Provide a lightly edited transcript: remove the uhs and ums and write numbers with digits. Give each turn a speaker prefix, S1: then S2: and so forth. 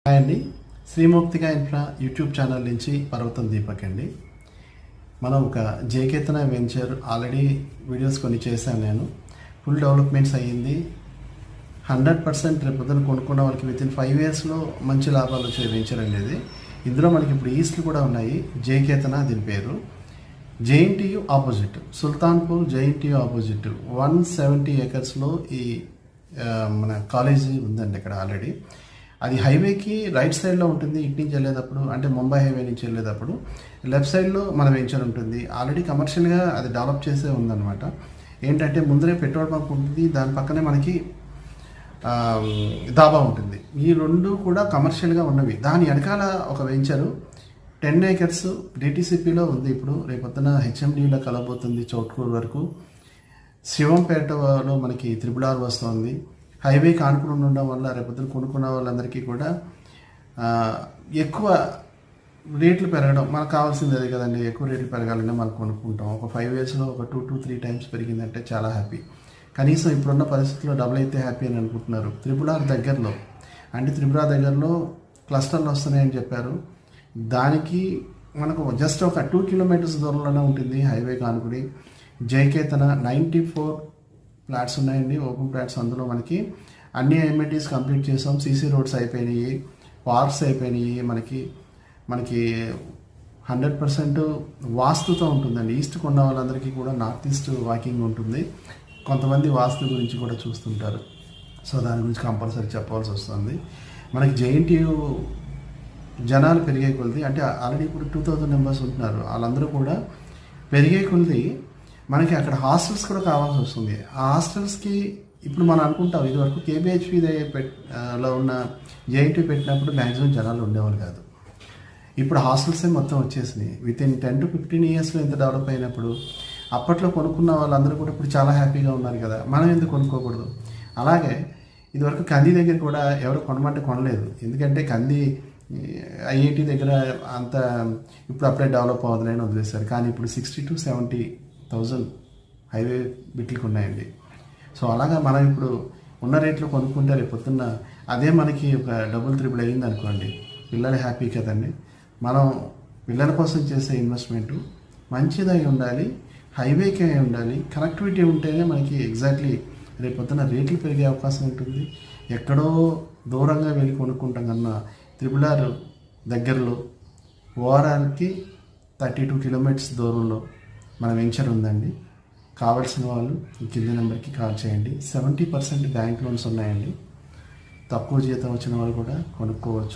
S1: Hi అండి, శ్రీముక్తిగా infra YouTube channel నుంచి పర్వతం దీపక్ అండి. మనం ఒక జేకేతన వెంచర్ ఆల్రెడీ వీడియోస్ కొన్ని చేశాను. నేను ఫుల్ డెవలప్మెంట్స్ అయ్యింది. 100% రేపు పొద్దున కొనుక్కున్న వాళ్ళకి వితిన్ 5 yearsలో మంచి లాభాలు వచ్చే వెంచర్ అనేది. ఇందులో మనకి ఇప్పుడు ఈస్ట్లు కూడా ఉన్నాయి. జేకేతన దీని పేరు. JNTU opposite, Sultanpur JNTU opposite 170 acresలో ఈ మన కాలేజీ ఉందండి. ఇక్కడ ఆల్రెడీ అది హైవేకి రైట్ సైడ్లో ఉంటుంది. ఇటు నుంచి వెళ్ళేటప్పుడు, అంటే ముంబై హైవే నుంచి వెళ్ళేటప్పుడు లెఫ్ట్ సైడ్లో మన వెంచర్ ఉంటుంది. ఆల్రెడీ కమర్షియల్గా అది డెవలప్ చేసే ఉందన్నమాట. ఏంటంటే ముందరే పెట్రోల్ బంక్ ఉంటుంది, దాని పక్కనే మనకి దాబా ఉంటుంది. ఈ రెండు కూడా కమర్షియల్గా ఉన్నవి. దాని వెనకాల ఒక వెంచరు 10 acres డిటీసీపీలో ఉంది. ఇప్పుడు రేపొద్దున హెచ్ఎండిలో కలబోతుంది. చౌట్కూర్ వరకు శివంపేటలో మనకి త్రిపుల్ వస్తుంది. హైవే కానుకుని ఉండడం వల్ల రేపొద్దున కొనుక్కున్న వాళ్ళందరికీ కూడా ఎక్కువ రేట్లు పెరగడం మనకు కావాల్సింది అదే కదండి. ఎక్కువ రేట్లు పెరగాలని మనం కొనుక్కుంటాం. ఒక 5 yearsలో ఒక 2 to 3 times పెరిగిందంటే చాలా హ్యాపీ. కనీసం ఇప్పుడున్న పరిస్థితుల్లో డబుల్ అయితే హ్యాపీ అని అనుకుంటున్నారు. త్రిపుల్ దగ్గరలో, అంటే త్రిపుల్ దగ్గరలో క్లస్టర్లు వస్తున్నాయని చెప్పారు. దానికి మనకు జస్ట్ ఒక 2 kilometers దూరంలోనే ఉంటుంది హైవే కానుకుడి. జయకేతన 94 ఫ్లాట్స్ ఉన్నాయండి, ఓపెన్ ఫ్లాట్స్. అందులో మనకి అన్ని ఎమ్యూనిటీస్ కంప్లీట్ చేసాం. సీసీ రోడ్స్ అయిపోయినాయి, పార్క్స్ అయిపోయినాయి. మనకి 100% వాస్తుతో ఉంటుందండి. ఈస్ట్ కొన్న వాళ్ళందరికీ కూడా నార్త్ ఈస్ట్ వాకింగ్ ఉంటుంది. కొంతమంది వాస్తు గురించి కూడా చూస్తుంటారు. సో దాని గురించి కంపల్సరీ చెప్పాల్సి వస్తుంది. మనకి జేఎన్టీయూ జనాలు పెరిగే కొలది, అంటే ఆల్రెడీ ఇప్పుడు 2000 members ఉంటున్నారు. వాళ్ళందరూ కూడా పెరిగే కొలది మనకి అక్కడ హాస్టల్స్ కూడా కావాల్సి వస్తుంది. ఆ హాస్టల్స్కి ఇప్పుడు మనం అనుకుంటాం, ఇదివరకు కేబిహెచ్పి లో ఉన్న జేఎన్టీ పెట్టినప్పుడు మ్యాక్సిమం జనాలు ఉండేవాళ్ళు కాదు. ఇప్పుడు హాస్టల్సే మొత్తం వచ్చేసినాయి. వితిన్ 10 to 15 yearsలో ఎంత డెవలప్ అయినప్పుడు అప్పట్లో కొనుక్కున్న వాళ్ళందరూ కూడా ఇప్పుడు చాలా హ్యాపీగా ఉన్నారు కదా. మనం ఎందుకు కొనుక్కోకూడదు? అలాగే ఇదివరకు కంది దగ్గర కూడా ఎవరు కొనమంటే కొనలేదు. ఎందుకంటే కంది ఐఐటి దగ్గర అంత ఇప్పుడు అప్పుడే డెవలప్ అవుతుందని వదిలేశారు. కానీ ఇప్పుడు 60 to 70,000 హైవే బిట్లకు ఉన్నాయండి. సో అలాగా మనం ఇప్పుడు ఉన్న రేట్లు కొనుక్కుంటే రేపు పొద్దున్న అదే మనకి ఒక డబుల్ త్రిబుల్ అయ్యింది అనుకోండి, పిల్లలు హ్యాపీ కదండి. మనం పిల్లల కోసం చేసే ఇన్వెస్ట్మెంటు మంచిదై ఉండాలి, హైవేకి అయి ఉండాలి. కనెక్టివిటీ ఉంటేనే మనకి ఎగ్జాక్ట్లీ రేపు పొద్దున్న రేట్లు పెరిగే అవకాశం ఉంటుంది. ఎక్కడో దూరంగా వెళ్ళి కొనుక్కుంటాం కన్నా త్రిబుల్ దగ్గరలో ఓవరాల్కి 32 kilometers దూరంలో మన వెంచర్ ఉందండి. కావాల్సిన వాళ్ళు కింద నెంబర్కి కాల్ చేయండి. 70% బ్యాంక్ లోన్స్ ఉన్నాయండి. తక్కువ జీతం వచ్చిన వాళ్ళు కూడా కొనుక్కోవచ్చు.